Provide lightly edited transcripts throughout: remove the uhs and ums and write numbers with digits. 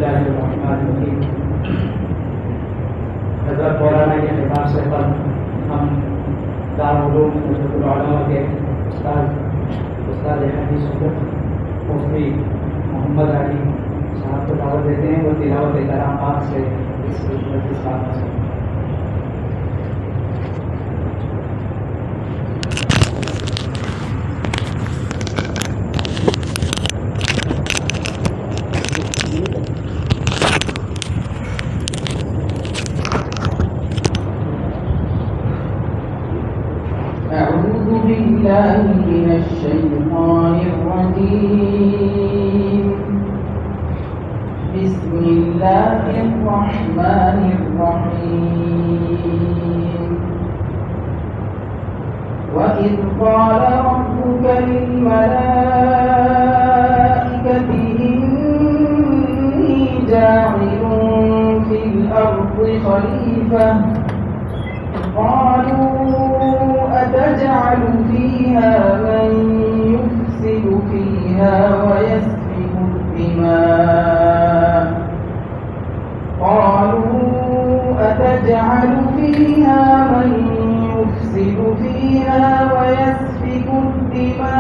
اللہ الرحمن الرحیم۔ حضرت مولانا کے خطاب سے قبل ہم دارالعلوم نظرۃ العلماء کے استاد حدیث مفتی محمد علی صاحب کو دعوت دیتے ہیں، وہ تلاوت کلام پاک سے اس بات سے من الشيطان الرجيم بسم الله الرحمن الرحيم وإذ قال ربك للملائكة إني جاعل في الأرض خليفة قالوا أتجعل فيها من يفسد فيها ويسفك الدماء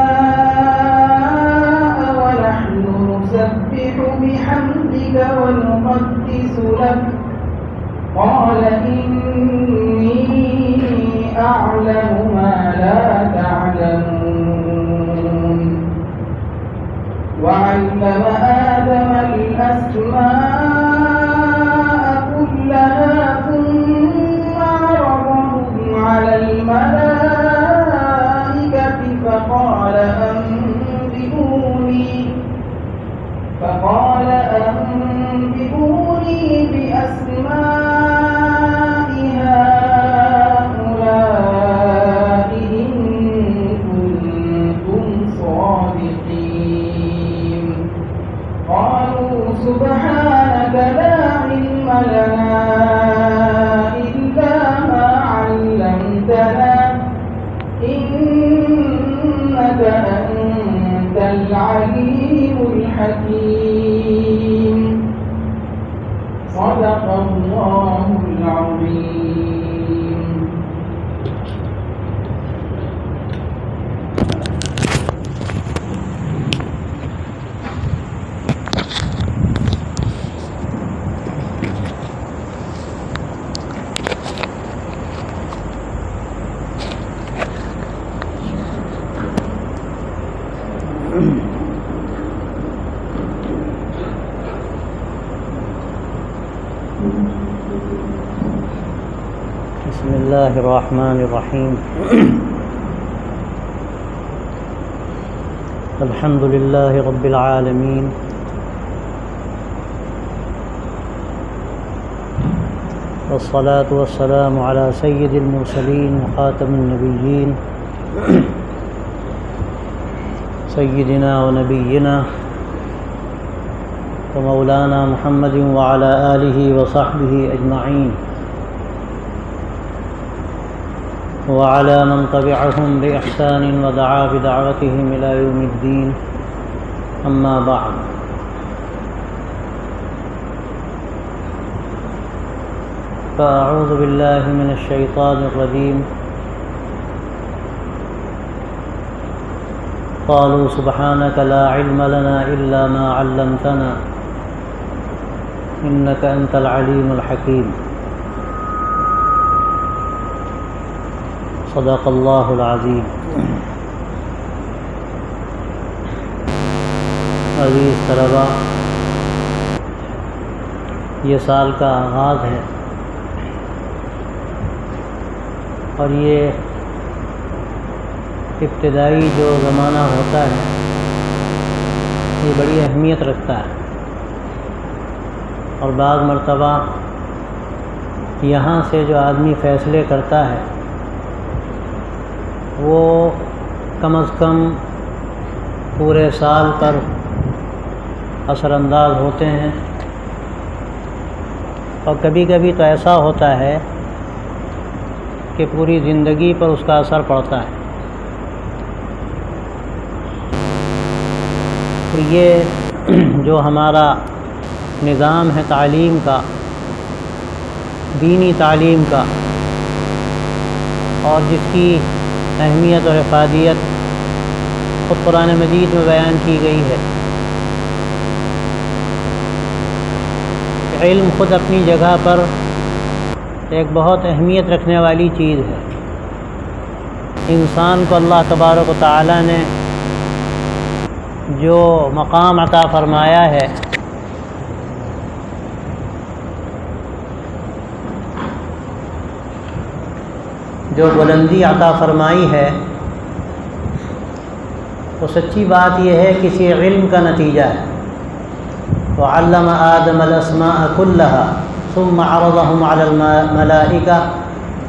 ونحن نسبح بحمدك ونقدس لك قال إني أعلم ما لا تعلمون وعلم آدم الأسماء كلها ثم عرضهم على الملائكة فقال أنبئوني بأسماء هؤلاء إن كنتم صادقين قالوا سبحانك لا علم لنا إلا ما علمتنا إنك أنت العليم الحكيم صدق الله العظيم. بسم الله الرحمن الرحيم. الحمد لله رب العالمين والصلاة والسلام على سيد المرسلين وخاتم النبيين سيدنا ونبينا ومولانا محمد وعلى آله وصحبه أجمعين وعلى من تبعهم بإحسان ودعا بدعوتهم إلى يوم الدين أما بعد. فأعوذ بالله من الشيطان الرجيم. قالوا سبحانك لا علم لنا إلا ما علمتنا إنك أنت العليم الحكيم صدق اللہ العظیم. عزیز طلباء، یہ سال کا آغاز ہے اور یہ ابتدائی جو زمانہ ہوتا ہے یہ بڑی اہمیت رکھتا ہے، اور بعض مرتبہ یہاں سے جو آدمی فیصلے کرتا ہے وہ کم از کم پورے سال پر اثر انداز ہوتے ہیں، اور کبھی کبھی تو ایسا ہوتا ہے کہ پوری زندگی پر اس کا اثر پڑتا ہے. تو یہ جو ہمارا نظام ہے تعلیم کا، دینی تعلیم کا، اور جس کی اہمیت اور افادیت خود قرآن مجید میں بیان کی گئی ہے۔ علم خود اپنی جگہ پر ایک بہت اہمیت رکھنے والی چیز ہے۔ انسان کو اللہ تبارک و تعالی نے جو مقام عطا فرمایا ہے، جو بلندی عطا فرمائی ہے، تو سچی بات یہ ہے کسی علم کا نتیجہ ہے۔ وعلم آدم الاسماء كلها ثم عرضهم على الملائكة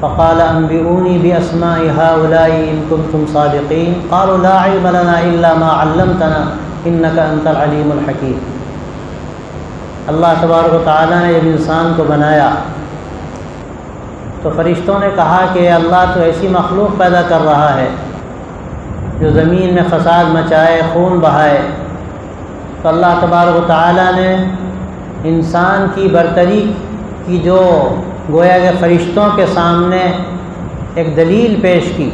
فقال انبئوني باسماء هؤلاء ان كنتم صادقين قالوا لا علم لنا الا ما علمتنا انك انت العليم الحكيم۔ اللہ تبارک و تعالیٰ نے جب انسان کو بنایا تو فرشتوں نے کہا کہ اللہ تو ایسی مخلوق پیدا کر رہا ہے جو زمین میں فساد مچائے، خون بہائے، تو اللہ تبارک و تعالیٰ نے انسان کی برتری کی جو گویا کہ فرشتوں کے سامنے ایک دلیل پیش کی،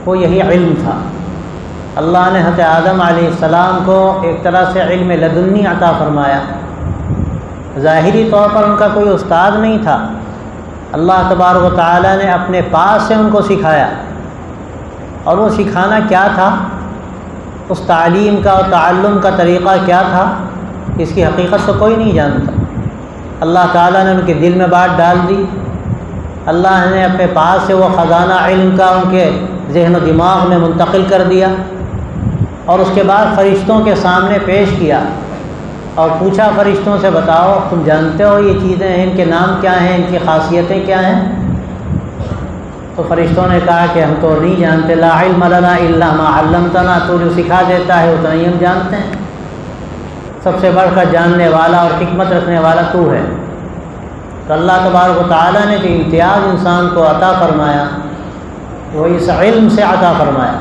وہ یہی علم تھا۔ اللہ نے حضرت آدم علیہ السلام کو ایک طرح سے علم لدنی عطا فرمایا۔ ظاہری طور پر ان کا کوئی استاد نہیں تھا، اللہ تبارک و تعالیٰ نے اپنے پاس سے ان کو سکھایا، اور وہ سکھانا کیا تھا، اس تعلیم کا اور تعلم کا طریقہ کیا تھا، اس کی حقیقت تو کوئی نہیں جانتا۔ اللہ تعالیٰ نے ان کے دل میں بات ڈال دی، اللہ نے اپنے پاس سے وہ خزانہ علم کا ان کے ذہن و دماغ میں منتقل کر دیا، اور اس کے بعد فرشتوں کے سامنے پیش کیا اور پوچھا فرشتوں سے، بتاؤ تم جانتے ہو یہ چیزیں ہیں، ان کے نام کیا ہیں، ان کی خاصیتیں کیا ہیں؟ تو فرشتوں نے کہا کہ ہم تو نہیں جانتے، لا علم لنا الا ما علمتنا، تو جو سکھا دیتا ہے اتنا ہی ہم جانتے ہیں، سب سے بڑھ کر جاننے والا اور حکمت رکھنے والا تو ہے۔ تو اللہ تبارک و تعالیٰ نے جو امتیاز انسان کو عطا فرمایا وہ اس علم سے عطا فرمایا،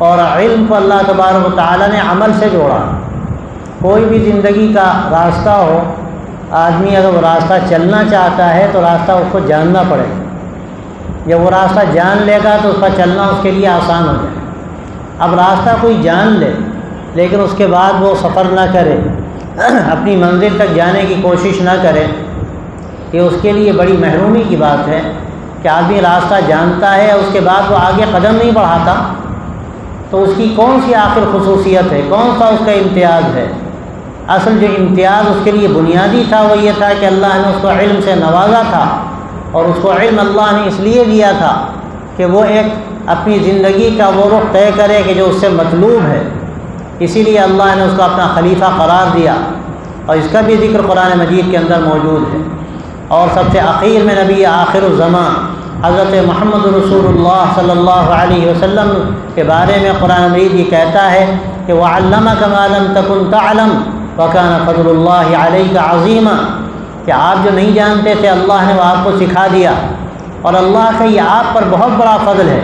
اور علم کو اللہ تبارک و تعالیٰ نے عمل سے جوڑا۔ کوئی بھی زندگی کا راستہ ہو، آدمی اگر وہ راستہ چلنا چاہتا ہے تو راستہ اس کو جاننا پڑے گا، جب وہ راستہ جان لے گا تو اس کا چلنا اس کے لیے آسان ہو جائے۔ اب راستہ کوئی جان لے لیکن اس کے بعد وہ سفر نہ کرے، اپنی منزل تک جانے کی کوشش نہ کرے، یہ اس کے لیے بڑی محرومی کی بات ہے کہ آدمی راستہ جانتا ہے اور اس کے بعد وہ آگے قدم نہیں بڑھاتا، تو اس کی کون سی آخر خصوصیت ہے، کون سا اس کا امتیاز ہے؟ اصل جو امتیاز اس کے لیے بنیادی تھا وہ یہ تھا کہ اللہ نے اس کو علم سے نوازا تھا، اور اس کو علم اللہ نے اس لیے دیا تھا کہ وہ ایک اپنی زندگی کا وہ رخ طے کرے کہ جو اس سے مطلوب ہے، اسی لیے اللہ نے اس کو اپنا خلیفہ قرار دیا، اور اس کا بھی ذکر قرآن مجید کے اندر موجود ہے۔ اور سب سے اخیر میں نبی آخر الزمان حضرت محمد رسول اللہ صلی اللہ علیہ وسلم کے بارے میں قرآن مجید یہ کہتا ہے کہ وَعَلَّمَكَ مَا لَمْ تَكُنْ تَعْلَمْ وَكَانَ فَضْلُ اللَّهِ عَلَيْكَ عَظِيمًا، کہ آپ جو نہیں جانتے تھے اللہ نے وہ آپ کو سکھا دیا، اور اللہ کا یہ آپ پر بہت بڑا فضل ہے۔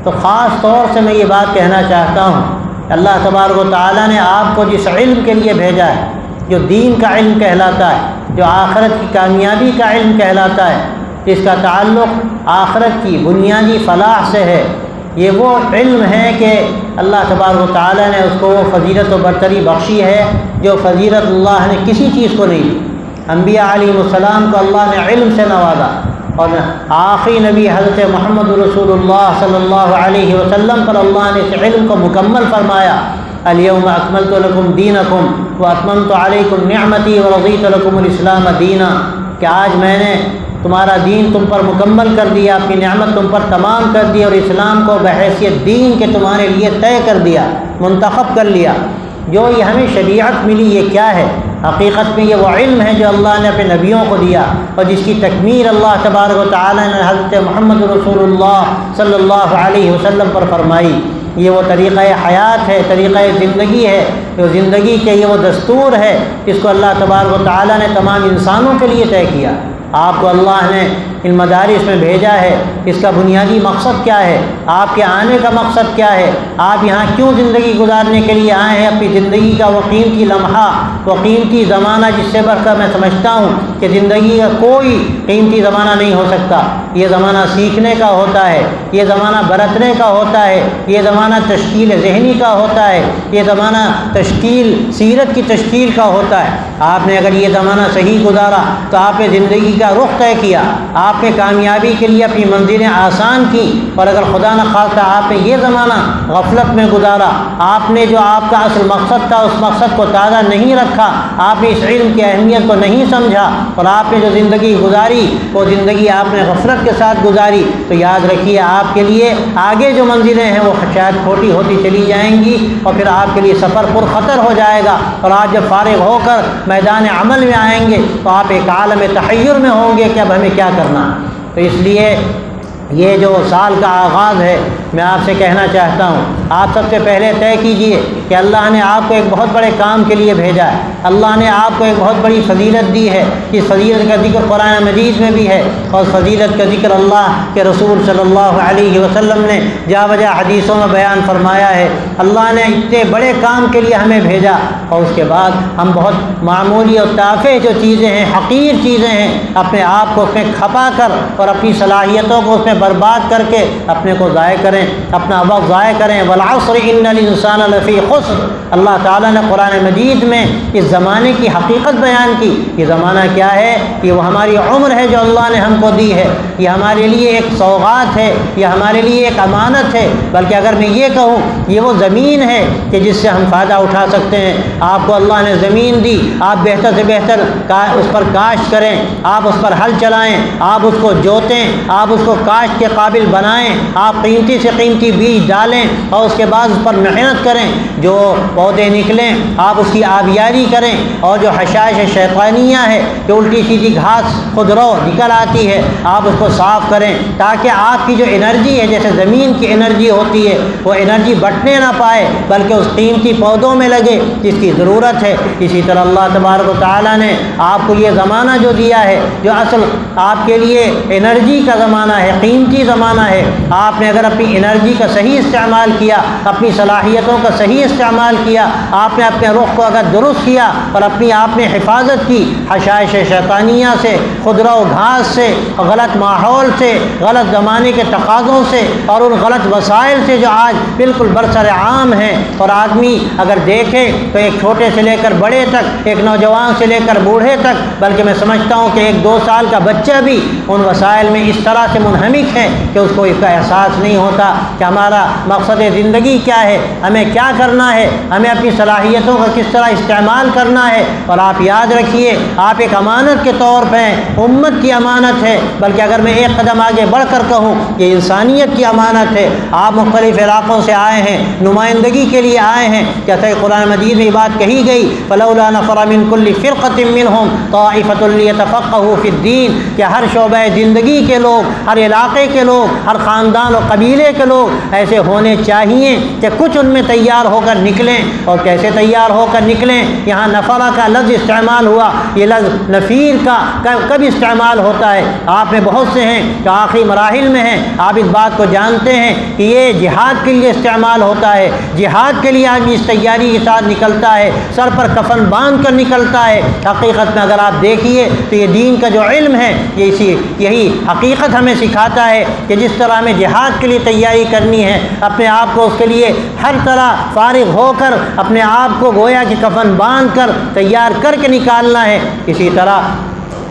تو خاص طور سے میں یہ بات کہنا چاہتا ہوں، اللہ تبارک و تعالیٰ نے آپ کو جس علم کے لیے بھیجا ہے، جو دین کا علم کہلاتا ہے، جو آخرت کی کامیابی کا علم کہلاتا ہے، جس کا تعلق آخرت کی بنیادی فلاح سے ہے، یہ وہ علم ہے کہ اللہ تبارک و تعالیٰ نے اس کو وہ فضیلت و برتری بخشی ہے جو فضیلت اللہ نے کسی چیز کو نہیں دی۔ انبیاء علیہ السلام کو اللہ نے علم سے نوازا، اور آخری نبی حضرت محمد رسول اللہ صلی اللہ علیہ وسلم پر اللہ نے اس علم کو مکمل فرمایا، الیوم اکملت لکم دینکم واتممت علیکم نعمتی ورضیت لکم الاسلام دینا، کہ آج میں نے تمہارا دین تم پر مکمل کر دیا، اپنی نعمت تم پر تمام کر دی، اور اسلام کو بحیثیت دین کے تمہارے لیے طے کر دیا، منتخب کر لیا۔ جو یہ ہمیں شریعت ملی یہ کیا ہے؟ حقیقت میں یہ وہ علم ہے جو اللہ نے اپنے نبیوں کو دیا، اور جس کی تکمیل اللہ تبارک و تعالی نے حضرت محمد رسول اللہ صلی اللہ علیہ وسلم پر فرمائی۔ یہ وہ طریقہ حیات ہے، طریقہ زندگی ہے، جو زندگی کے یہ وہ دستور ہے جس کو اللہ تبارک و تعالی نے تمام انسانوں کے لیے طے کیا۔ آپ کو اللہ نے ان مدارس میں بھیجا ہے، اس کا بنیادی مقصد کیا ہے، آپ کے آنے کا مقصد کیا ہے، آپ یہاں کیوں زندگی گزارنے کے لیے آئے ہیں۔ اپنی زندگی کا وہ قیمتی لمحہ، وہ قیمتی زمانہ جس سے بڑھ کر میں سمجھتا ہوں کہ زندگی کا کوئی قیمتی زمانہ نہیں ہو سکتا، یہ زمانہ سیکھنے کا ہوتا ہے، یہ زمانہ برتنے کا ہوتا ہے، یہ زمانہ تشکیل ذہنی کا ہوتا ہے، یہ زمانہ تشکیل سیرت کی تشکیل کا ہوتا ہے۔ آپ نے اگر یہ زمانہ صحیح گزارا تو آپ نے زندگی کا رخ طے کیا، آپ نے کامیابی کے لیے اپنی منزلیں آسان کی۔ اور اگر خدا نخواستہ آپ نے یہ زمانہ غفلت میں گزارا، آپ نے جو آپ کا اصل مقصد تھا اس مقصد کو تازہ نہیں رکھا، آپ نے اس علم کی اہمیت کو نہیں سمجھا، اور آپ نے جو زندگی گزاری وہ زندگی آپ نے غفلت کے ساتھ گزاری، تو یاد رکھیے آپ کے لیے آگے جو منزلیں ہیں وہ شاید کھوٹی ہوتی چلی جائیں گی، اور پھر آپ کے لیے سفر پر خطر ہو جائے گا۔ اور آپ جب فارغ ہو کر میدان عمل میں آئیں گے تو آپ ایک عالم تحیر میں ہوں گے کہ اب ہمیں کیا کرنا ہے۔ تو اس لیے یہ جو سال کا آغاز ہے، میں آپ سے کہنا چاہتا ہوں، آپ سب سے پہلے طے کیجئے کہ اللہ نے آپ کو ایک بہت بڑے کام کے لیے بھیجا ہے، اللہ نے آپ کو ایک بہت بڑی فضیلت دی ہے۔ اس فضیلت کا ذکر قرآن مجید میں بھی ہے، اور فضیلت کا ذکر اللہ کے رسول صلی اللہ علیہ وسلم نے جا بجا حدیثوں میں بیان فرمایا ہے۔ اللہ نے اتنے بڑے کام کے لیے ہمیں بھیجا، اور اس کے بعد ہم بہت معمولی اور تافہ جو چیزیں ہیں، حقیر چیزیں ہیں، اپنے آپ کو اس میں کھپا کر اور اپنی صلاحیتوں کو اس میں برباد کر کے اپنے کو ضائع کریں، اپنا وقت ضائع کریں۔ والعصر ان الانسان لفی خسر، اللہ تعالیٰ نے قرآن مجید میں اس زمانے کی حقیقت بیان کی۔ یہ زمانہ کیا ہے؟ یہ وہ ہماری عمر ہے جو اللہ نے ہم کو دی ہے، یہ ہمارے لیے ایک سوغات ہے، یہ ہمارے لیے ایک امانت ہے، بلکہ اگر میں یہ کہوں یہ وہ زمین ہے کہ جس سے ہم فائدہ اٹھا سکتے ہیں۔ آپ کو اللہ نے زمین دی، آپ بہتر سے بہتر اس پر کاشت کریں، آپ اس پر ہل چلائیں، آپ اس کو جوتیں، آپ اس کو کاشت کے قابل بنائیں، آپ قیمتی سے قیمتی بیج ڈالیں، اور اس کے بعد اس پر محنت کریں، جو پودے نکلیں آپ اس کی آبیاری کریں، اور جو حشائش شیطانیہ ہے، جو الٹی سیدھی گھاس خودرو نکل آتی ہے، آپ اس کو صاف کریں، تاکہ آپ کی جو انرجی ہے، جیسے زمین کی انرجی ہوتی ہے، وہ انرجی بٹنے نہ پائے بلکہ اس قیمتی پودوں میں لگے جس کی ضرورت ہے۔ اسی طرح اللہ تبارک و تعالیٰ نے آپ کو یہ زمانہ جو دیا ہے، جو اصل آپ کے لیے انرجی کا زمانہ ہے، قیمتی زمانہ ہے، آپ نے اگر اپنی انرجی کا صحیح استعمال کیا، اپنی صلاحیتوں کا صحیح استعمال کیا، آپ نے اپنے رخ کو اگر درست کیا اور اپنی آپ نے حفاظت کی حشائش شیطانیہ سے، خضرہ و گھاس سے، غلط ماحول سے، غلط زمانے کے تقاضوں سے، اور ان غلط وسائل سے جو آج بالکل برسر عام ہیں، اور آدمی اگر دیکھے تو ایک چھوٹے سے لے کر بڑے تک، ایک نوجوان سے لے کر بوڑھے تک، بلکہ میں سمجھتا ہوں کہ 1-2 سال کا بچہ بھی ان وسائل میں اس طرح سے منہمک ہے کہ اس کو اس کا احساس نہیں ہوتا کہ ہمارا مقصد زندگی کیا ہے، ہمیں کیا کرنا ہے، ہمیں اپنی صلاحیتوں کا کس طرح استعمال کرنا ہے۔ اور آپ یاد رکھیے آپ ایک امانت کے طور پہ ہیں، امت کی امانت ہے، بلکہ اگر میں ایک قدم آگے بڑھ کر کہوں یہ انسانیت کی امانت ہے۔ آپ مختلف علاقوں سے آئے ہیں، نمائندگی کے لیے آئے ہیں، جیسے قرآن مجید میں بات کہی گئی فلولا نفر من كل فرقة منهم طائفة ليتفقهوا في الدين، کہ ہر شعبہ زندگی کے لوگ، ہر علاقے کے لوگ، ہر خاندان و قبیلے کے لوگ ایسے ہونے چاہیے کہ کچھ ان میں تیار ہو کر نکلیں۔ اور کیسے تیار ہو کر نکلیں؟ یہاں نفرہ کا لفظ استعمال ہوا، یہ لفظ نفیر کا کب استعمال ہوتا ہے؟ آپ میں بہت سے ہیں جو آخری مراحل میں ہیں، آپ اس بات کو جانتے ہیں کہ یہ جہاد کے لیے استعمال ہوتا ہے، جہاد کے لیے آدمی اس تیاری کے ساتھ نکلتا ہے، سر پر کفن باندھ کر نکلتا ہے۔ حقیقت میں اگر آپ دیکھیے تو یہ دین کا جو علم ہے یہی حقیقت ہمیں سکھاتا ہے کہ جس طرح ہمیں جہاد کے لیے تیاری کرنی ہے، اپنے آپ کو اس کے لیے ہر طرح فارغ ہو کر اپنے آپ کو گویا کہ کفن باندھ کر تیار کر کے نکالنا ہے، اسی طرح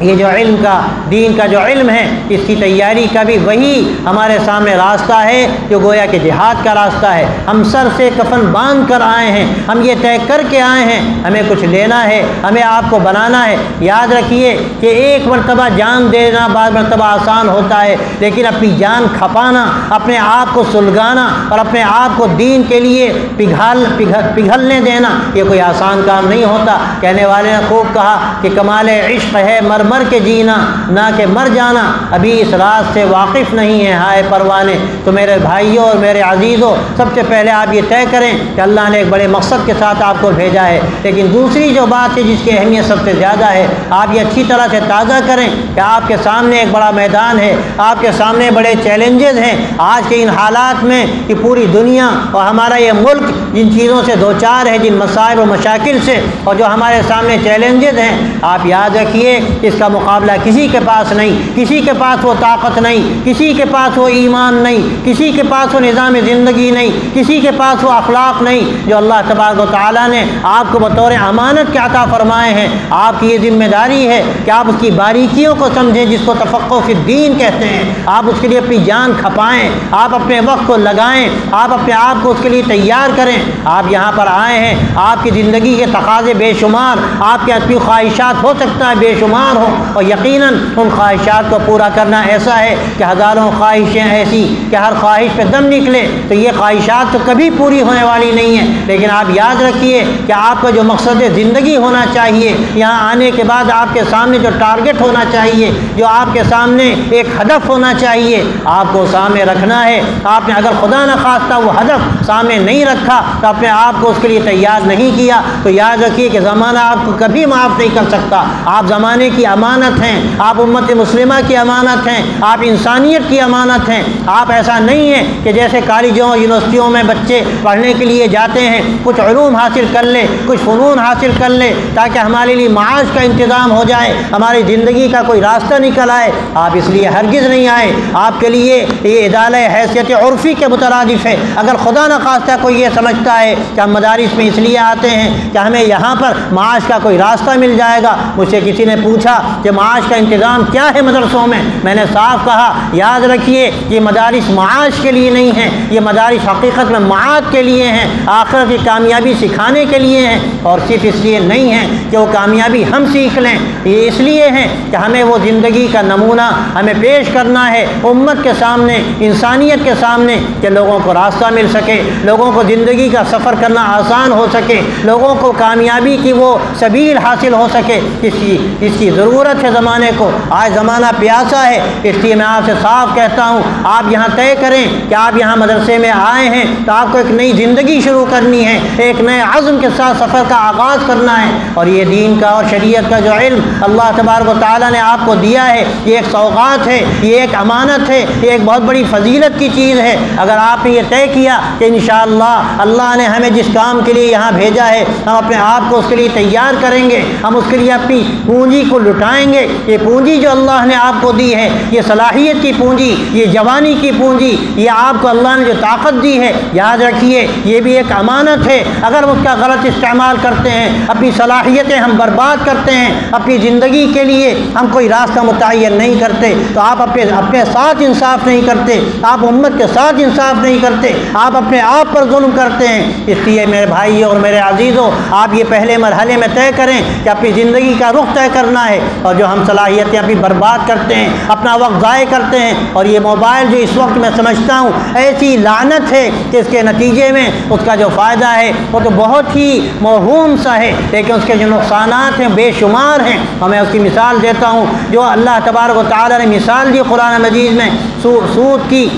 یہ جو علم کا، دین کا جو علم ہے، اس کی تیاری کا بھی وہی ہمارے سامنے راستہ ہے جو گویا کہ جہاد کا راستہ ہے۔ ہم سر سے کفن باندھ کر آئے ہیں، ہم یہ طے کر کے آئے ہیں ہمیں کچھ لینا ہے، ہمیں آپ کو بنانا ہے۔ یاد رکھیے کہ ایک مرتبہ جان دینا بعض مرتبہ آسان ہوتا ہے، لیکن اپنی جان کھپانا، اپنے آپ کو سلگانا اور اپنے آپ کو دین کے لیے پگھلنے دینا، یہ کوئی آسان کام نہیں ہوتا۔ کہنے والے نے خوب کہا کہ کمال عشق ہے مرد مر کے جینا نہ کہ مر جانا ابھی اس راز سے واقف نہیں ہے ہائے پروانے۔ تو میرے بھائیوں اور میرے عزیزوں، سب سے پہلے آپ یہ طے کریں کہ اللہ نے ایک بڑے مقصد کے ساتھ آپ کو بھیجا ہے۔ لیکن دوسری جو بات ہے جس کی اہمیت سب سے زیادہ ہے، آپ یہ اچھی طرح سے تازہ کریں کہ آپ کے سامنے ایک بڑا میدان ہے، آپ کے سامنے بڑے چیلنجز ہیں۔ آج کے ان حالات میں کہ پوری دنیا اور ہمارا یہ ملک جن چیزوں سے دوچار ہے، جن مسائل و مشاکل سے، اور جو ہمارے سامنے چیلنجز ہیں، آپ یاد رکھیے اس کا مقابلہ کسی کے پاس نہیں، کسی کے پاس وہ طاقت نہیں، کسی کے پاس وہ ایمان نہیں، کسی کے پاس وہ نظام زندگی نہیں، کسی کے پاس وہ اخلاق نہیں جو اللہ تبارک و تعالیٰ نے آپ کو بطور امانت کے عطا فرمائے ہیں۔ آپ کی یہ ذمہ داری ہے کہ آپ اس کی باریکیوں کو سمجھیں، جس کو تفقہ فی الدین کہتے ہیں۔ آپ اس کے لیے اپنی جان کھپائیں، آپ اپنے وقت کو لگائیں، آپ اپنے آپ کو اس کے لیے تیار کریں۔ آپ یہاں پر آئے ہیں، آپ کی زندگی کے تقاضے بے شمار، آپ کے اپنی خواہشات ہو سکتا ہے بے شمار ہوں، اور یقیناً ان خواہشات کو پورا کرنا ایسا ہے کہ ہزاروں خواہشیں ایسی کہ ہر خواہش پہ دم نکلے، تو یہ خواہشات تو کبھی پوری ہونے والی نہیں ہیں۔ لیکن آپ یاد رکھیے کہ آپ کا جو مقصد زندگی ہونا چاہیے، یہاں آنے کے بعد آپ کے سامنے جو ٹارگٹ ہونا چاہیے، جو آپ کے سامنے ایک ہدف ہونا چاہیے، آپ کو سامنے رکھنا ہے۔ آپ نے اگر خدا نہ خواستہ وہ ہدف سامنے نہیں رکھا، تو اپنے آپ کو اس کے لیے تیار نہیں کیا، تو یاد رکھیے کہ زمانہ آپ کو کبھی معاف نہیں کر سکتا۔ آپ زمانے کی امانت ہیں، آپ امت مسلمہ کی امانت ہیں، آپ انسانیت کی امانت ہیں۔ آپ ایسا نہیں ہے کہ جیسے کالجوں اور یونیورسٹیوں میں بچے پڑھنے کے لیے جاتے ہیں، کچھ علوم حاصل کر لے، کچھ فنون حاصل کر لے، تاکہ ہمارے لیے معاش کا انتظام ہو جائے، ہماری زندگی کا کوئی راستہ نکل آئے۔ آپ اس لیے ہرگز نہیں آئے۔ آپ کے لیے یہ ادالہ حیثیت عرفی کے مترادف ہے۔ اگر خدا نہ خواستہ کوئی یہ سمجھتا ہے کہ ہم مدارس میں اس لیے آتے ہیں کہ ہمیں یہاں پر معاش کا کوئی راستہ مل جائے گا۔ مجھ سے کسی نے پوچھا کہ معاش کا انتظام کیا ہے مدرسوں میں نے صاف کہا یاد رکھیے یہ مدارس معاش کے لیے نہیں ہیں، یہ مدارس حقیقت میں معاد کے لیے ہیں، آخرت کی کامیابی سکھانے کے لیے ہیں، اور صرف اس لیے نہیں ہیں کہ وہ کامیابی ہم سیکھ لیں، یہ اس لیے ہیں کہ ہمیں وہ زندگی کا نمونہ ہمیں پیش کرنا ہے امت کے سامنے، انسانیت کے سامنے، کہ لوگوں کو راستہ مل سکے، لوگوں کو زندگی کا سفر کرنا آسان ہو سکے، لوگوں کو کامیابی کی وہ سبیل حاصل ہو سکے۔ اس کی ضرورت ہے زمانے کو۔ آج زمانہ پیاسا ہے، اس لیے میں آپ سے صاف کہتا ہوں، آپ یہاں طے کریں کہ آپ یہاں مدرسے میں آئے ہیں تو آپ کو ایک نئی زندگی شروع کرنی ہے، ایک نئے عزم کے ساتھ سفر کا آغاز کرنا ہے، اور یہ دین کا اور شریعت کا جو علم اللہ تبارک و تعالیٰ نے آپ کو دیا ہے، یہ ایک سوغات ہے، یہ ایک امانت ہے، یہ ایک بہت بڑی فضیلت کی چیز ہے۔ اگر آپ نے یہ طے کیا کہ انشاءاللہ اللہ نے ہمیں جس کام کے لیے یہاں بھیجا ہے، ہم اپنے آپ کو اس کے لیے تیار کریں گے، ہم اس کے لیے اپنی پونجی کو لٹائیں گے۔ یہ پونجی جو اللہ نے آپ کو دی ہے، یہ صلاحیت کی پونجی، یہ جوانی کی پونجی، یہ آپ کو اللہ نے جو طاقت دی ہے، یاد رکھیے یہ بھی ایک امانت ہے۔ اگر ہم اس کا غلط استعمال کرتے ہیں، اپنی صلاحیتیں ہم برباد کرتے ہیں، اپنی زندگی کے لیے ہم کوئی راستہ متعین نہیں کرتے، تو آپ اپنے ساتھ انصاف نہیں کرتے، آپ امت کے ساتھ انصاف نہیں کرتے، آپ اپنے آپ پر ظلم کرتے ہیں۔ اس لیے میرے بھائی اور میرے عزیزوں، آپ یہ پہلے مرحلے میں طے کریں کہ اپنی زندگی کا رخ طے کرنا ہے، اور جو ہم صلاحیتیں اپنی برباد کرتے ہیں، اپنا وقت ضائع کرتے ہیں، اور یہ موبائل جو اس وقت میں سمجھتا ہوں ایسی لعنت ہے کہ اس کے نتیجے میں اس کا جو فائدہ ہے وہ تو بہت ہی موہوم سا ہے، لیکن اس کے جو نقصانات ہیں بے شمار ہیں۔ اور میں اس کی مثال دیتا ہوں جو اللہ تبارک و تعالیٰ نے مثال دی قرآن مجید میں سود کی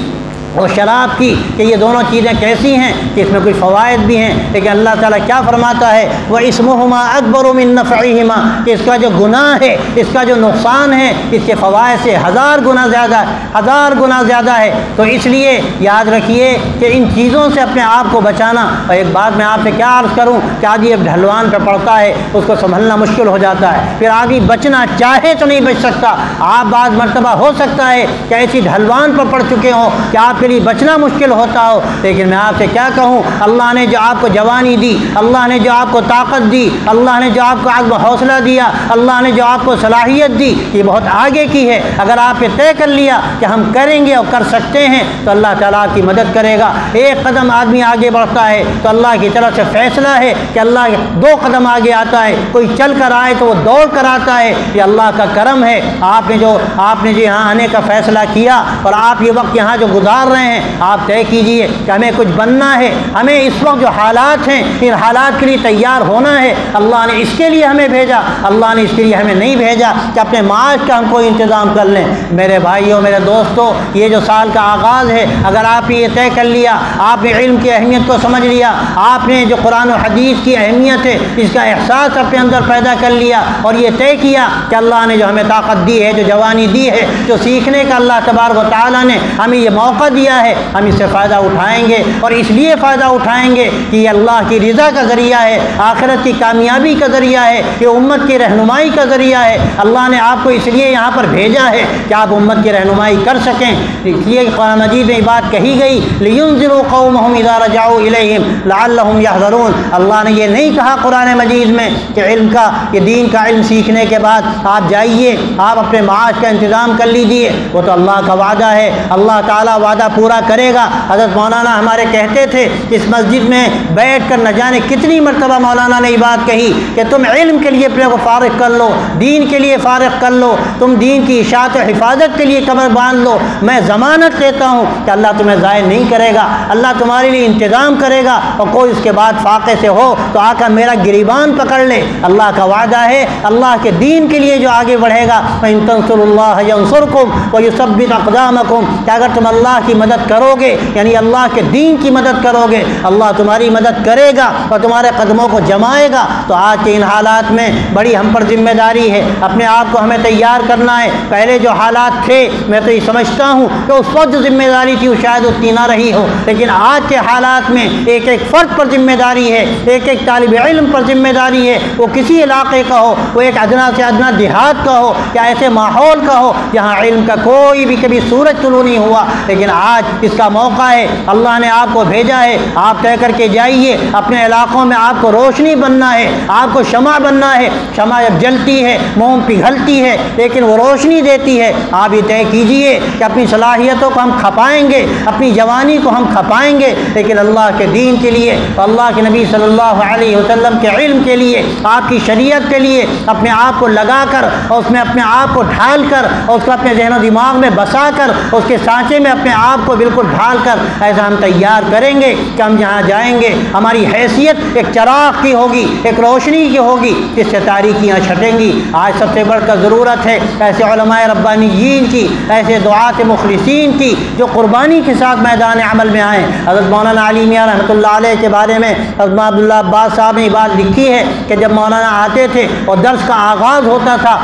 اور شراب کی، کہ یہ دونوں چیزیں کیسی ہیں کہ اس میں کچھ فوائد بھی ہیں، لیکن اللہ تعالیٰ کیا فرماتا ہے وَإِسْمُهُمَا أَكْبَرُ مِن نَّفْعِهِمَا، کہ اس کا جو گناہ ہے، اس کا جو نقصان ہے، اس کے فوائد سے 1000 گنا زیادہ، 1000 گنا زیادہ ہے۔ تو اس لیے یاد رکھیے کہ ان چیزوں سے اپنے آپ کو بچانا۔ اور ایک بات میں آپ سے کیا عرض کروں کہ آدمی اب ڈھلوان پہ پڑتا ہے، اس کو سنبھلنا مشکل ہو جاتا ہے، پھر آدمی بچنا چاہے تو نہیں بچ سکتا۔ آپ بعض مرتبہ ہو سکتا ہے کہ ایسی ڈھلوان پر پڑ چکے ہوں کہ آپ کے لیے بچنا مشکل ہوتا ہو، لیکن میں آپ سے کیا کہوں، اللہ نے جو آپ کو جوانی دی، اللہ نے جو آپ کو طاقت دی، اللہ نے جو آپ کو عزم و حوصلہ دیا، اللہ نے جو آپ کو صلاحیت دی، یہ بہت آگے کی ہے۔ اگر آپ نے طے کر لیا کہ ہم کریں گے اور کر سکتے ہیں تو اللہ تعالیٰ آپ کی مدد کرے گا۔ ایک قدم آدمی آگے بڑھتا ہے تو اللہ کی طرف سے فیصلہ ہے کہ اللہ 2 قدم آگے آتا ہے، کوئی چل کر آئے تو وہ دوڑ کر آتا ہے، یہ اللہ کا کرم ہے۔ آپ نے جو یہاں آنے کا فیصلہ کیا اور آپ یہ وقت یہاں جو گزار رہے ہیں، آپ طے کیجئے کہ ہمیں کچھ بننا ہے، ہمیں اس وقت جو حالات ہیں ان حالات کے لیے تیار ہونا ہے۔ اللہ نے اس کے لیے ہمیں بھیجا، اللہ نے اس کے لیے ہمیں نہیں بھیجا کہ اپنے معاش کا ہم کوئی انتظام کر لیں۔ میرے بھائیوں، میرے دوستوں، یہ جو سال کا آغاز ہے، اگر آپ یہ طے کر لیا، آپ نے علم کی اہمیت کو سمجھ لیا، آپ نے جو قرآن و حدیث کی اہمیت ہے اس کا احساس اپنے اندر پیدا کر لیا اور یہ طے کیا کہ اللہ نے جو ہمیں طاقت دی ہے، جو جوانی دی ہے، جو سیکھنے کا اللہ تبارک و تعالیٰ نے ہمیں یہ موقع دیا ہے، ہم اس سے فائدہ اٹھائیں گے اور اس لیے فائدہ اٹھائیں گے کہ یہ اللہ کی رضا کا ذریعہ ہے، آخرت کی کامیابی کا ذریعہ ہے، یہ امت کی رہنمائی کا ذریعہ ہے۔ اللہ نے آپ کو اس لیے یہاں پر بھیجا ہے کہ آپ امت کی رہنمائی کر سکیں۔ اس لیے قرآن مجید میں یہ بات کہی گئی، لِيُنذِرُوا قَوْمَهُمْ إِذَا رَجَعُوا إِلَيْهِمْ لَعَلَّهُمْ يَحْذَرُونَ۔ اللہ نے یہ نہیں کہا قرآن مجید میں کہ علم کا، یہ دین کا علم سیکھنے کے بعد آپ جائیے، آپ اپنے معاش کا انتظام کر لیجئے، وہ تو اللہ کا وعدہ ہے، اللہ تعالیٰ وعدہ پورا کرے گا۔ حضرت مولانا ہمارے کہتے تھے، اس مسجد میں بیٹھ کر نہ جانے کتنی مرتبہ مولانا نے یہ بات کہی کہ تم علم کے لیے اپنے کو فارغ کر لو، دین کے لیے فارغ کر لو، تم دین کی اشاعت و حفاظت کے لیے کمر باندھ لو، میں ضمانت دیتا ہوں کہ اللہ تمہیں ضائع نہیں کرے گا، اللہ تمہارے لیے انتظام کرے گا۔ اور کوئی اس کے بعد فاقے سے ہو تو آ کر میرا گریبان پکڑ لے، اللہ کا وعدہ ہے، اللہ کے دین کے لیے جو آگے بڑھے گا، فَإِن تَنصُرُوا اللَّهَ يَنصُرْكُمْ وَيُثَبِّتْ أَقْدَامَكُمْ، کہ اگر تم اللہ کی مدد کرو گے، یعنی اللہ کے دین کی مدد کرو گے، اللہ تمہاری مدد کرے گا اور تمہارے قدموں کو جمائے گا۔ تو آج کے ان حالات میں بڑی ہم پر ذمہ داری ہے، اپنے آپ کو ہمیں تیار کرنا ہے۔ پہلے جو حالات تھے میں تو یہ سمجھتا ہوں کہ اس وقت جو ذمہ داری تھی وہ شاید اتنی نہ رہی ہو، لیکن آج کے حالات میں ایک ایک فرد پر ذمہ داری ہے، ایک ایک طالب علم پر ذمہ داری ہے، وہ کسی علاقے کا ہو، وہ ایک ادنا سے ادنا دیہات کا ہو یا ایسے ماحول کا ہو جہاں علم کا کوئی بھی کبھی سورج طلوع نہیں ہوا، لیکن آج اس کا موقع ہے، اللہ نے آپ کو بھیجا ہے، آپ طے کر کے جائیے، اپنے علاقوں میں آپ کو روشنی بننا ہے، آپ کو شمع بننا ہے۔ شمع جب جلتی ہے موم پگھلتی ہے لیکن وہ روشنی دیتی ہے۔ آپ یہ طے کیجئے کہ اپنی صلاحیتوں کو ہم کھپائیں گے، اپنی جوانی کو ہم کھپائیں گے، لیکن اللہ کے دین کے لیے، اللہ کے نبی صلی اللہ علیہ وسلم کے علم کے لیے، آپ کی شریعت کے لیے اپنے آپ کو لگا کر اور اس میں اپنے آپ کو ڈھال کر اور اس کو اپنے ذہن و دماغ میں بسا کر اس کے سانچے میں اپنے آپ کو بالکل ڈھال کر ایسا ہم تیار کریں گے کہ ہم جہاں جائیں گے ہماری حیثیت ایک چراغ کی ہوگی، ایک روشنی کی ہوگی، جس سے تاریکیاں چھٹیں گی۔ آج سب سے بڑھ کر ضرورت ہے ایسے علماء ربانیین کی، ایسے دعات مخلصین کی جو قربانی کے ساتھ میدان عمل میں آئیں۔ حضرت مولانا علی میاں رحمۃ اللہ علیہ کے بارے میں حضرت عبداللہ عباس صاحب نے یہ بات لکھی ہے کہ جب مولانا آتے تھے اور درس کا آغاز ہوتا تھا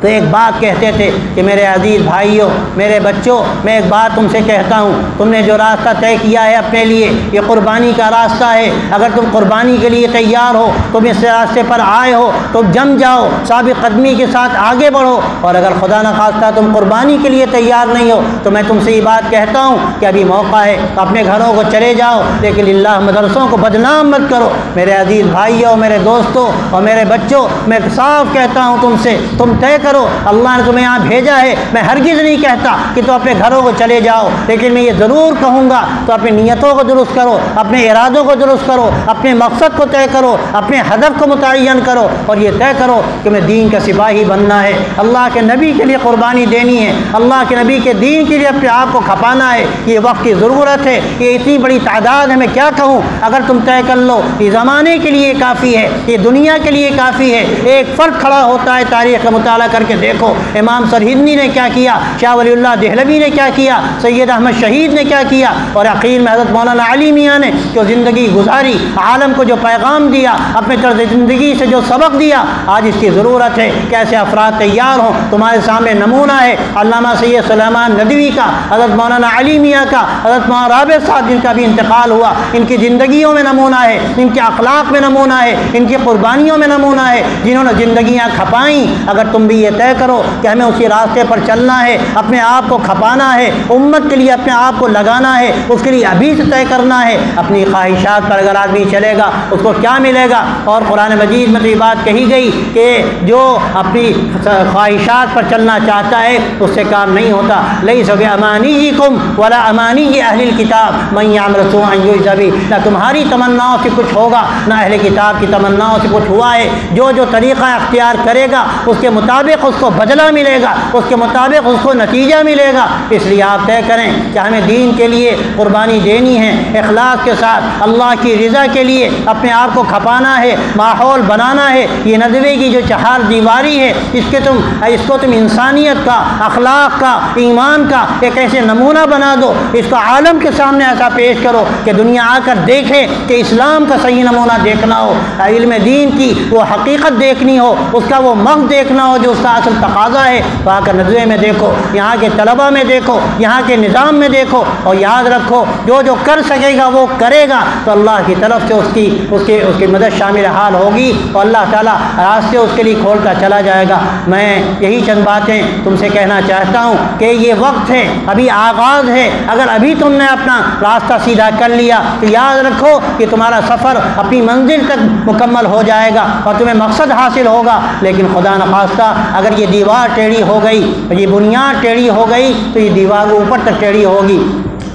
تو ایک بات کہتے تھے کہ میرے عزیز بھائیوں، میرے بچوں، میں ایک بات تم سے کہتا ہوں، تم نے جو راستہ طے کیا ہے اپنے لیے یہ قربانی کا راستہ ہے، اگر تم قربانی کے لیے تیار ہو، تم اس راستے پر آئے ہو تو جم جاؤ، ثابت قدمی کے ساتھ آگے بڑھو، اور اگر خدا نخواستہ تم قربانی کے لیے تیار نہیں ہو تو میں تم سے یہ بات کہتا ہوں کہ ابھی موقع ہے، اپنے گھروں کو چلے جاؤ، لیکن اللہ مدرسوں کو بدنام مت کرو۔ میرے عزیز بھائیوں، میرے دوستوں اور میرے بچوں، میں صاف کہتا ہوں تم سے، تم طے کرو، اللہ نے تمہیں یہاں بھیجا ہے۔ میں ہرگز نہیں کہتا کہ تم اپنے گھروں کو چلے جاؤ، لیکن میں یہ ضرور کہوں گا تو اپنی نیتوں کو درست کرو، اپنے ارادوں کو درست کرو، اپنے مقصد کو طے کرو، اپنے ہدف کو متعین کرو اور یہ طے کرو کہ میں دین کا سپاہی بننا ہے، اللہ کے نبی کے لیے قربانی دینی ہے، اللہ کے نبی کے دین کے لیے اپنے آپ کو کھپانا ہے۔ یہ وقت کی ضرورت ہے، یہ اتنی بڑی تعداد ہے، میں کیا کہوں، اگر تم طے کر لو یہ زمانے کے لیے کافی ہے، یہ دنیا کے لیے کافی ہے۔ ایک فرد کھڑا ہوتا ہے تاریخ کا مطالعہ کر کے دیکھو، امام سرہندی نے کیا کیا، شاہ ولی اللہ دہلوی نے کیا کیا، سید احمد شہید نے کیا کیا، اور عقیل میں حضرت مولانا علی میاں نے جو زندگی گزاری، عالم کو جو پیغام دیا، اپنے طرز زندگی سے جو سبق دیا۔ آج اس کی ضرورت ہے کہ ایسے افراد تیار ہوں۔ تمہارے سامنے نمونہ ہے علامہ سید سلیمان ندوی کا، حضرت مولانا علی میاں کا، حضرت مولانا رابع صاحب جن کا بھی انتقال ہوا، ان کی زندگیوں میں نمونہ ہے، ان کے اخلاق میں نمونہ ہے، ان کی قربانیوں میں نمونہ ہے، جنہوں نے زندگیاں کھپائیں۔ اگر تم بھی یہ طے کرو کہ ہمیں اسی راستے پر چلنا ہے، اپنے آپ کو کھپانا ہے، امت کے لیے اپنے آپ کو لگانا ہے، اس کے لیے ابھی سے طے کرنا ہے۔ اپنی خواہشات پر اگر آدمی چلے گا اس کو کیا ملے گا؟ اور قرآن مجید میں تو یہ بات کہی گئی کہ جو اپنی خواہشات پر چلنا چاہتا ہے اس سے کام نہیں ہوتا۔ لیس بامانیکم ولا امانی اہل الکتاب من یعمل سوءا یجزا بہ، نہ تمہاری تمناؤں سے کچھ ہوگا نہ اہل کتاب کی تمناؤں سے کچھ ہوا ہے۔ جو جو طریقہ اختیار کرے گا اس کے مطابق مطابق اس کو بدلہ ملے گا، اس کے مطابق اس کو نتیجہ ملے گا۔ اس لیے آپ طے کریں کہ ہمیں دین کے لیے قربانی دینی ہے، اخلاص کے ساتھ اللہ کی رضا کے لیے اپنے آپ کو کھپانا ہے، ماحول بنانا ہے۔ یہ ندوے کی جو چہار دیواری ہے، اس کو تم انسانیت کا، اخلاق کا، ایمان کا ایک ایسے نمونہ بنا دو، اس کو عالم کے سامنے ایسا پیش کرو کہ دنیا آ کر دیکھے کہ اسلام کا صحیح نمونہ دیکھنا ہو، علم دین کی وہ حقیقت دیکھنی ہو، اس کا وہ مغز دیکھنا ہو جو اس کا اصل تقاضا ہے۔ تو آ کر ندوے میں دیکھو، یہاں کے طلباء میں دیکھو، یہاں کے نظام میں دیکھو، اور یاد رکھو جو کر سکے گا وہ کرے گا تو اللہ کی طرف سے اس کی مدد شامل حال ہوگی، اور اللہ تعالیٰ راستے اس کے لیے کھولتا چلا جائے گا۔ میں یہی چند باتیں تم سے کہنا چاہتا ہوں کہ یہ وقت ہے، ابھی آغاز ہے۔ اگر ابھی تم نے اپنا راستہ سیدھا کر لیا تو یاد رکھو کہ تمہارا سفر اپنی منزل تک مکمل ہو جائے گا اور تمہیں مقصد حاصل ہوگا۔ لیکن خدا نخواستہ اگر یہ دیوار ٹیڑھی ہو گئی، یہ بنیاد ٹیڑھی ہو گئی تو یہ دیوار اوپر تک ٹیڑھی ہوگی۔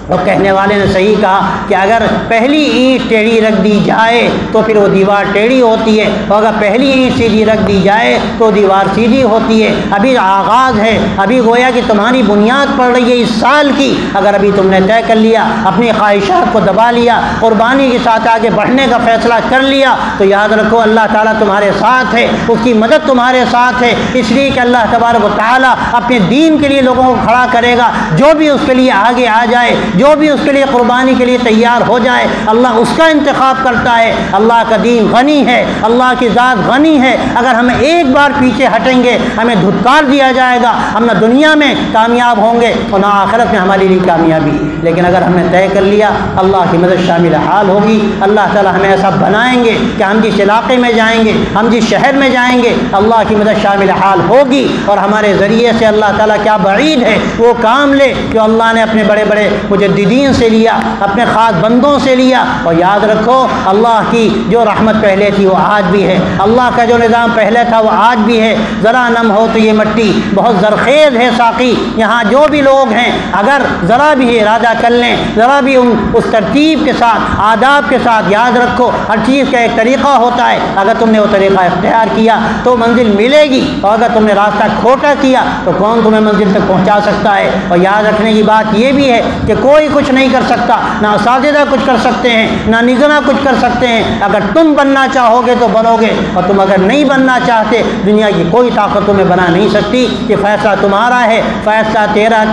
اور کہنے والے نے صحیح کہا کہ اگر پہلی اینٹ ٹیڑھی رکھ دی جائے تو پھر وہ دیوار ٹیڑھی ہوتی ہے، اور اگر پہلی اینٹ سیدھی رکھ دی جائے تو دیوار سیدھی ہوتی ہے۔ ابھی آغاز ہے، ابھی گویا کہ تمہاری بنیاد پڑ رہی ہے اس سال کی۔ اگر ابھی تم نے طے کر لیا، اپنی خواہشات کو دبا لیا، قربانی کے ساتھ آگے بڑھنے کا فیصلہ کر لیا، تو یاد رکھو اللہ تعالیٰ تمہارے ساتھ ہے، اس کی مدد تمہارے ساتھ ہے۔ اس لیے کہ اللہ تبارک و تعالیٰ اپنے دین کے لیے لوگوں کو کھڑا کرے گا، جو بھی اس کے لیے آگے آ جائے، جو بھی اس کے لیے قربانی کے لیے تیار ہو جائے، اللہ اس کا انتخاب کرتا ہے۔ اللہ کا دین غنی ہے، اللہ کی ذات غنی ہے۔ اگر ہم ایک بار پیچھے ہٹیں گے ہمیں دھتکار دیا جائے گا، ہم نہ دنیا میں کامیاب ہوں گے اور نہ آخرت میں ہمارے لیے کامیابی۔ لیکن اگر ہم نے طے کر لیا اللہ کی مدد شامل حال ہوگی۔ اللہ تعالیٰ ہمیں ایسا بنائیں گے کہ ہم جس علاقے میں جائیں گے، ہم جس شہر میں جائیں گے، اللہ کی مدد شامل حال ہوگی، اور ہمارے ذریعے سے اللہ تعالیٰ کیا بعید ہے وہ کام لے جو اللہ نے اپنے بڑے بڑے مجددین سے لیا، اپنے خاص بندوں سے لیا۔ اور یاد رکھو اللہ کی جو رحمت پہلے تھی وہ آج بھی ہے، اللہ کا جو نظام پہلے تھا وہ آج بھی ہے۔ ذرا نم ہو تو یہ مٹی بہت زرخیز ہے ساقی، یہاں جو بھی لوگ ہیں اگر ذرا بھی ارادہ کر لیں، ذرا بھی اس ترتیب کے ساتھ، آداب کے ساتھ، یاد رکھو ہر چیز کا ایک طریقہ ہوتا ہے، اگر تم نے وہ طریقہ اختیار کیا تو منزل ملے گی، اور اگر تم نے راستہ کھوٹا کیا تو کون تمہیں منزل تک پہنچا سکتا ہے۔ اور یاد رکھنے کی بات یہ بھی ہے کہ کوئی کچھ نہیں کر سکتا، نہ اساتذہ کچھ کر سکتے ہیں، نہ نگراں کچھ کر سکتے ہیں۔ اگر تم بننا چاہو گے تو بنو گے، اور تم اگر نہیں بننا چاہتے دنیا کی کوئی طاقت تمہیں بنا نہیں سکتی۔ یہ فیصلہ تمہارا ہے، فیصلہ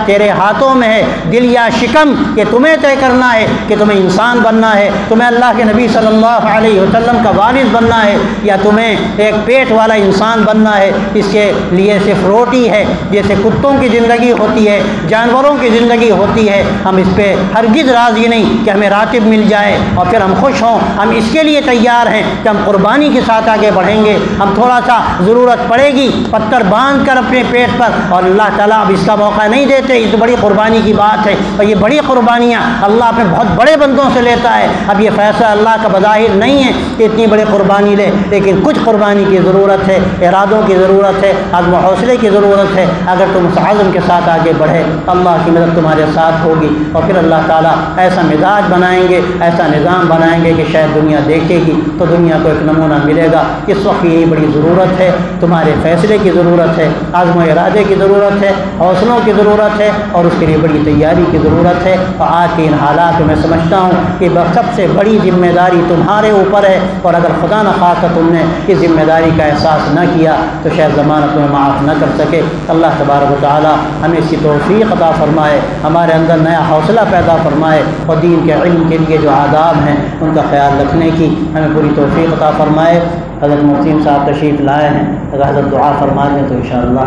تیرے ہاتھوں میں ہے۔ دل یا شکم یہ تمہیں طے کرنا ہے کہ تمہیں انسان بننا ہے، تمہیں اللہ کے نبی صلی اللہ علیہ وسلم کا وارث بننا ہے، یا تمہیں ایک پیٹ والا انسان بننا ہے۔ اس کے لیے صرف روٹی ہے، جیسے کتوں کی زندگی ہوتی ہے، جانوروں کی زندگی ہوتی ہے۔ ہم اس پہ ہرگز راضی نہیں کہ ہمیں راتب مل جائے اور پھر ہم خوش ہوں، ہم اس کے لیے تیار ہیں کہ ہم قربانی کے ساتھ آگے بڑھیں گے۔ ہم تھوڑا سا ضرورت پڑے گی پتھر باندھ کر اپنے پیٹ پر، اور اللہ تعالیٰ اب اس کا موقع نہیں دیتے، یہ تو بڑی قربانی کی بات ہے، اور یہ بڑی قربانیاں اللہ اپنے بہت بڑے بندوں سے لیتا ہے۔ اب یہ فیصلہ اللہ کا بظاہر نہیں ہے کہ اتنی بڑی قربانی لے، لیکن کچھ قربانی کی ضرورت ہے، ارادوں کی ضرورت ہے، عزم و حوصلے کی ضرورت ہے۔ اگر تم اس عزم کے ساتھ آگے بڑھے اللہ کی مدد تمہارے ساتھ ہوگی، اور پھر اللہ تعالیٰ ایسا مزاج بنائیں گے، ایسا نظام بنائیں گے کہ شاید دنیا دیکھے گی تو دنیا کو ایک نمونہ ملے گا۔ اس وقت یہی بڑی ضرورت ہے، تمہارے فیصلے کی ضرورت ہے، عزم و ارادے کی ضرورت ہے، حوصلوں کی ضرورت ہے، اور اس کے لیے بڑی تیاری کی ضرورت ہے۔ اور آج کے ان حالات میں سمجھتا ہوں کہ سب سے بڑی ذمہ داری تمہارے اوپر ہے، اور اگر خدا نخواستہ تم نے اس ذمہ داری کا احساس نہ کیا تو شاید زمانہ تمہیں معاف نہ کر سکے۔ اللہ تبارک و تعالی ہمیں اس کی توفیق عطا فرمائے، ہمارے اندر نیا حوصلہ پیدا فرمائے، اور دین کے علم کے لیے جو آداب ہیں ان کا خیال رکھنے کی ہمیں پوری توفیق عطا فرمائے۔ حضرت محسن صاحب تشریف لائے ہیں، اگر حضرت دعا فرما دیں تو انشاءاللہ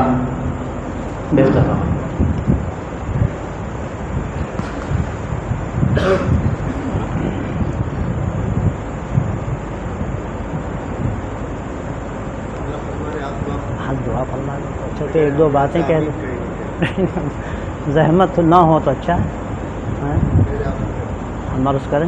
بہتر ہو۔ دعا فرما دیں اچھا، تو ایک دو باتیں کہہ دیں، زحمت نہ ہو تو اچھا ہے، ہم عرض کریں۔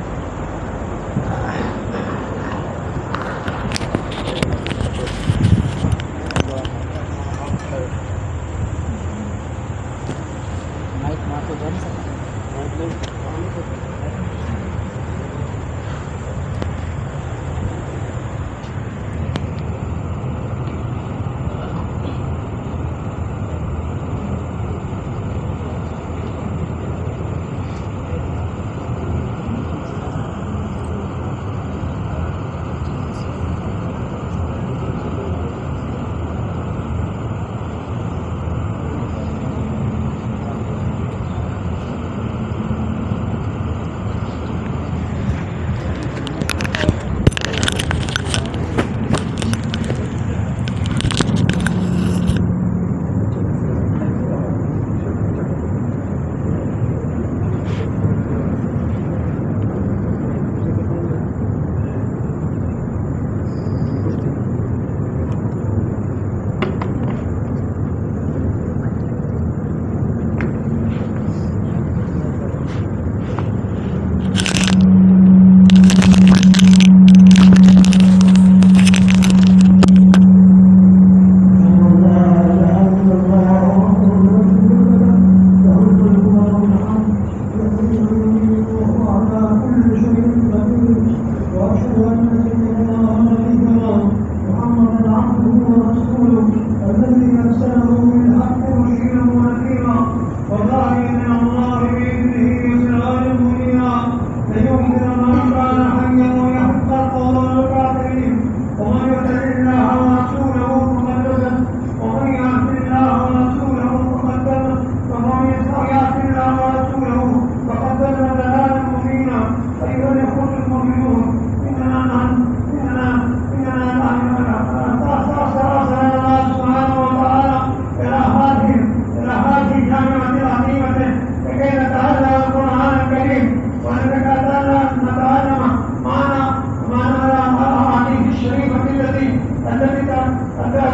Anda minta, Anda